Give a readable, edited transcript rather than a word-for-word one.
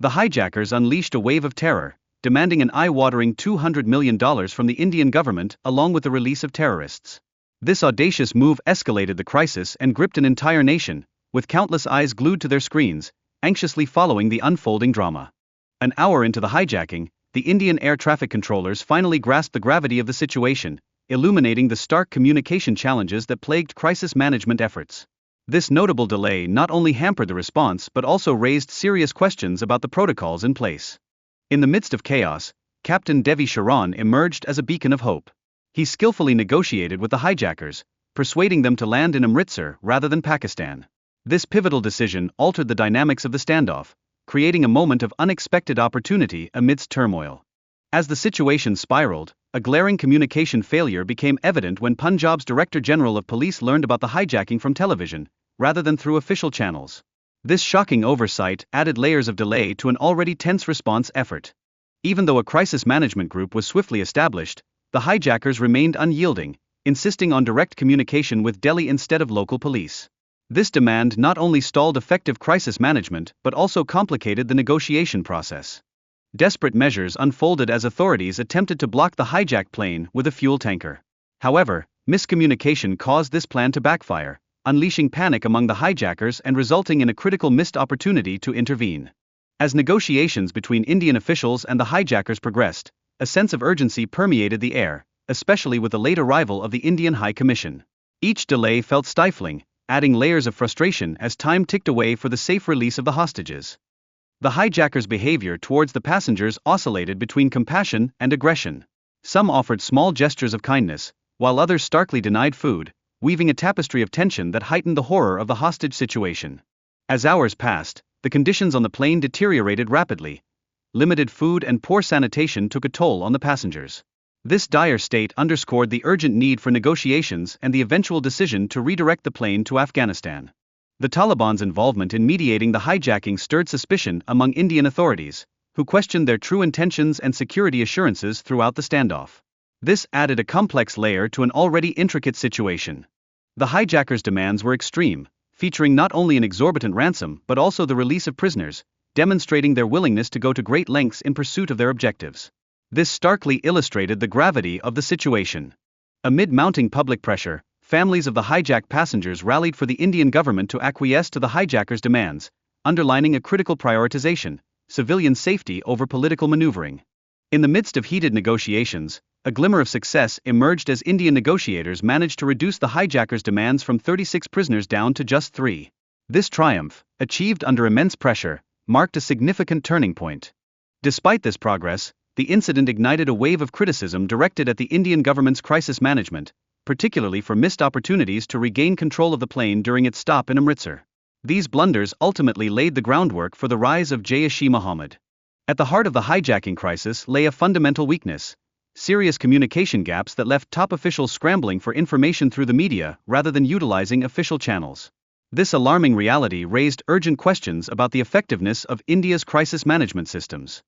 The hijackers unleashed a wave of terror, demanding an eye-watering $200 million from the Indian government along with the release of terrorists. This audacious move escalated the crisis and gripped an entire nation, with countless eyes glued to their screens, anxiously following the unfolding drama. An hour into the hijacking, the Indian air traffic controllers finally grasped the gravity of the situation, illuminating the stark communication challenges that plagued crisis management efforts. This notable delay not only hampered the response but also raised serious questions about the protocols in place. In the midst of chaos, Captain Devi Sharan emerged as a beacon of hope. He skillfully negotiated with the hijackers, persuading them to land in Amritsar rather than Pakistan. This pivotal decision altered the dynamics of the standoff, creating a moment of unexpected opportunity amidst turmoil. As the situation spiraled, a glaring communication failure became evident when Punjab's Director General of Police learned about the hijacking from television, rather than through official channels. This shocking oversight added layers of delay to an already tense response effort. Even though a crisis management group was swiftly established, the hijackers remained unyielding, insisting on direct communication with Delhi instead of local police. This demand not only stalled effective crisis management but also complicated the negotiation process. Desperate measures unfolded as authorities attempted to block the hijacked plane with a fuel tanker. However, miscommunication caused this plan to backfire, unleashing panic among the hijackers and resulting in a critical missed opportunity to intervene. As negotiations between Indian officials and the hijackers progressed, a sense of urgency permeated the air, especially with the late arrival of the Indian High Commission. Each delay felt stifling, adding layers of frustration as time ticked away for the safe release of the hostages. The hijackers' behavior towards the passengers oscillated between compassion and aggression. Some offered small gestures of kindness, while others starkly denied food, weaving a tapestry of tension that heightened the horror of the hostage situation. As hours passed, the conditions on the plane deteriorated rapidly. Limited food and poor sanitation took a toll on the passengers. This dire state underscored the urgent need for negotiations and the eventual decision to redirect the plane to Afghanistan. The Taliban's involvement in mediating the hijacking stirred suspicion among Indian authorities, who questioned their true intentions and security assurances throughout the standoff. This added a complex layer to an already intricate situation. The hijackers' demands were extreme, featuring not only an exorbitant ransom but also the release of prisoners, demonstrating their willingness to go to great lengths in pursuit of their objectives. This starkly illustrated the gravity of the situation. Amid mounting public pressure, families of the hijacked passengers rallied for the Indian government to acquiesce to the hijackers' demands, underlining a critical prioritization: civilian safety over political maneuvering. In the midst of heated negotiations, a glimmer of success emerged as Indian negotiators managed to reduce the hijackers' demands from 36 prisoners down to just 3. This triumph, achieved under immense pressure, marked a significant turning point. Despite this progress, the incident ignited a wave of criticism directed at the Indian government's crisis management, particularly for missed opportunities to regain control of the plane during its stop in Amritsar. These blunders ultimately laid the groundwork for the rise of Jaish-e-Mohammed. At the heart of the hijacking crisis lay a fundamental weakness: serious communication gaps that left top officials scrambling for information through the media rather than utilizing official channels. This alarming reality raised urgent questions about the effectiveness of India's crisis management systems.